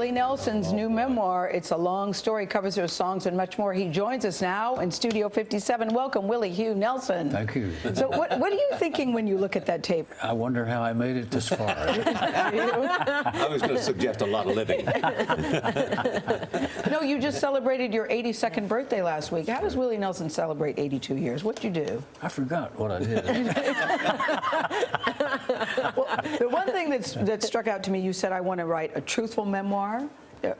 Willie Nelson's new memoir, It's a Long Story, covers their songs and much more. He joins us now in Studio 57. Welcome, Willie Hugh Nelson. Thank you. So what are you thinking when you look at that tape? I wonder how I made it this far. I was going to suggest a lot of living. No, you just celebrated your 82nd birthday last week. How does Willie Nelson celebrate 82 years? What'd you do? I forgot what I did. Well, the one thing that struck out to me, you said, I want to write a truthful memoir.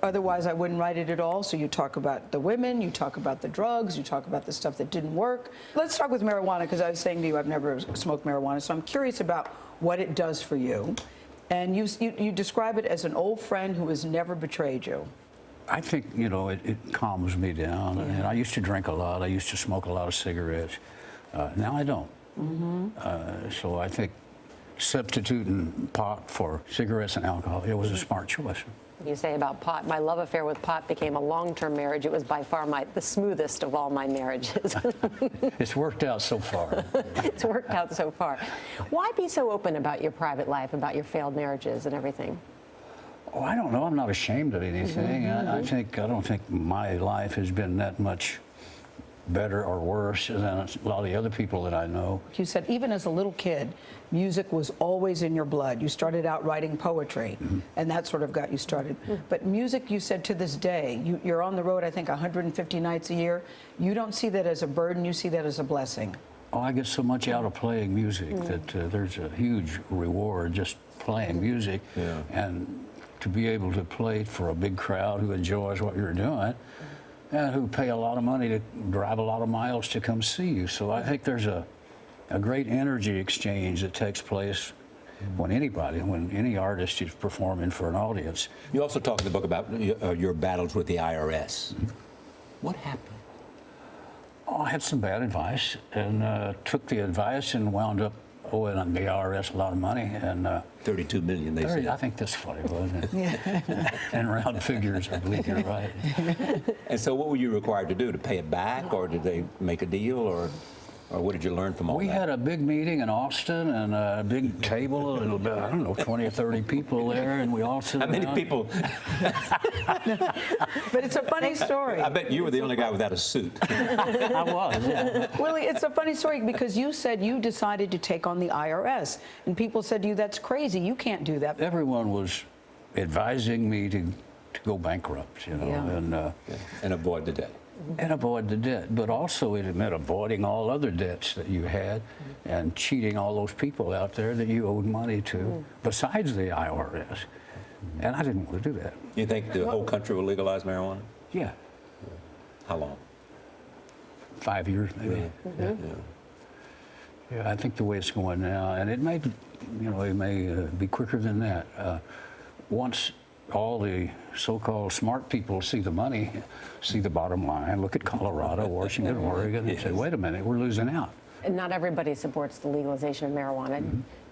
Otherwise, I wouldn't write it at all. So you talk about the women, you talk about the drugs, you talk about the stuff that didn't work. Let's start with marijuana, because I was saying to you, I've never smoked marijuana. So I'm curious about what it does for you. And you describe it as an old friend who has never betrayed you. I think, you know, it calms me down. And I used to drink a lot. I used to smoke a lot of cigarettes. Now I don't. So I think substituting pot for cigarettes and alcohol, it was a smart choice. You say about pot, my love affair with pot became a long-term marriage. It was by far the smoothest of all my marriages. It's worked out so far. It's worked out so far. Why be so open about your private life, about your failed marriages and everything? Oh, I don't know. I'm not ashamed of anything. I don't think my life has been that much better or worse than a lot of the other people that I know. You said even as a little kid, music was always in your blood. You started out writing poetry, and that sort of got you started. But music, you said to this day, you're on the road, I think, 150 nights a year. You don't see that as a burden, you see that as a blessing. Oh, I get so much out of playing music that there's a huge reward just playing music. And to be able to play for a big crowd who enjoys what you're doing, and who pay a lot of money to drive a lot of miles to come see you. So I think there's a great energy exchange that takes place when any artist is performing for an audience. You also talk in the book about your battles with the IRS. What happened? Oh, I had some bad advice and took the advice and wound up owing the IRS a lot of money. And 32 million, they say. I think that's what it was. And round figures, I believe you're right. And so what were you required to do? To pay it back, or did they make a deal, or what did you learn from all that? We had a big meeting in Austin and a big table, and about, I don't know, 20 or 30 people there, and we all sit How many down. people? But it's a funny story. I bet you were the only guy without a suit. I was, yeah. Willie, it's a funny story because you said you decided to take on the IRS, and people said to you, that's crazy, you can't do that. Everyone was advising me to go bankrupt, you know, And avoid the debt. and avoid the debt. But also it meant avoiding all other debts that you had and cheating all those people out there that you owed money to, besides the IRS. And I didn't want to do that. You think the whole country will legalize marijuana? Yeah. How long? 5 years, maybe. Yeah, I think the way it's going now, and it may, you know, it may be quicker than that. Once all the so-called smart people see the money, see the bottom line, look at Colorado, Washington, Oregon, and say, wait a minute, we're losing out. And not everybody supports the legalization of marijuana.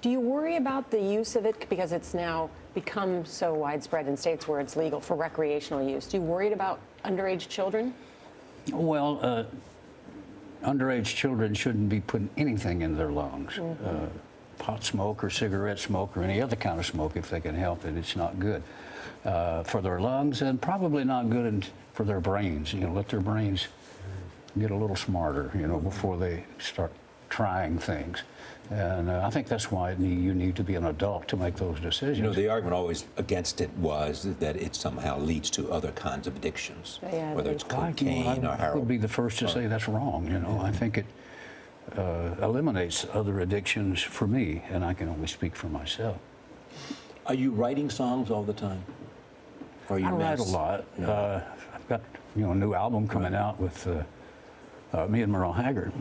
Do you worry about the use of it because it's now become so widespread in states where it's legal for recreational use? Do you worry about underage children? Well, underage children shouldn't be putting anything in their lungs. Pot smoke or cigarette smoke or any other kind of smoke, if they can help it, it's not good for their lungs, and probably not good for their brains. You know, let their brains get a little smarter, you know, before they start trying things. And I think that's why you need to be an adult to make those decisions. You know, the argument always against it was that it somehow leads to other kinds of addictions, whether it's cocaine or heroin. I would be the first to say that's wrong, you know. I think it eliminates other addictions for me, and I can only speak for myself. Are you writing songs all the time? Or are you I write a lot. I've got, you know, a new album coming out with me and Merle Haggard,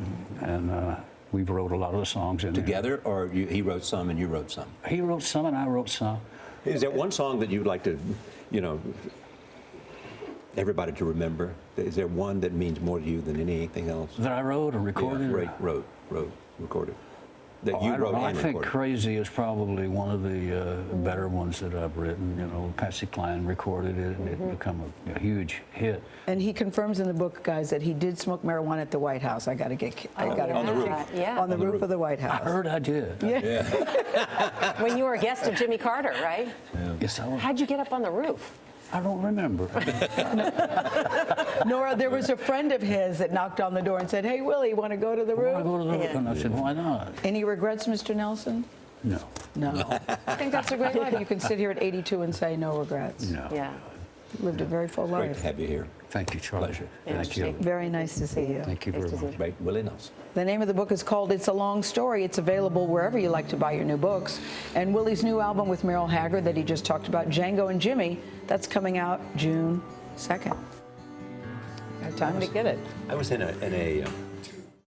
and we've wrote a lot of the songs in together, or he wrote some and you wrote some? He wrote some and I wrote some. Is there one song that you'd like to, you know, everybody to remember? Is there one that means more to you than anything else? That I wrote or recorded? Yeah, recorded. That you I wrote don't know. and I think recorded. Crazy is probably one of the better ones that I've written. You know, Patsy Cline recorded it, and it became a huge hit. And he confirms in the book, guys, that he did smoke marijuana at the White House. I got to get, on the roof. on the roof of the White House. I heard I did. When you were a guest of Jimmy Carter, right? Yes, I was. How'd you get up on the roof? I don't remember. Nora, there was a friend of his that knocked on the door and said, "Hey, Willie, you want to go to the I roof?" go to the and I said, why not? Any regrets, Mr. Nelson? No. No. I think that's a great life. You can sit here at 82 and say no regrets. No. Yeah. You lived a very full Great life. to have you here. Thank you, Charlie. Pleasure. Thank you. Very nice to see you. Thank you Nice very to see much. Right, Willie Nelson. The name of the book is called It's a Long Story. It's available wherever you like to buy your new books. And Willie's new album with Merrill Haggard that he just talked about, Django and Jimmy, that's coming out June 2nd. Got time to get it. I was in a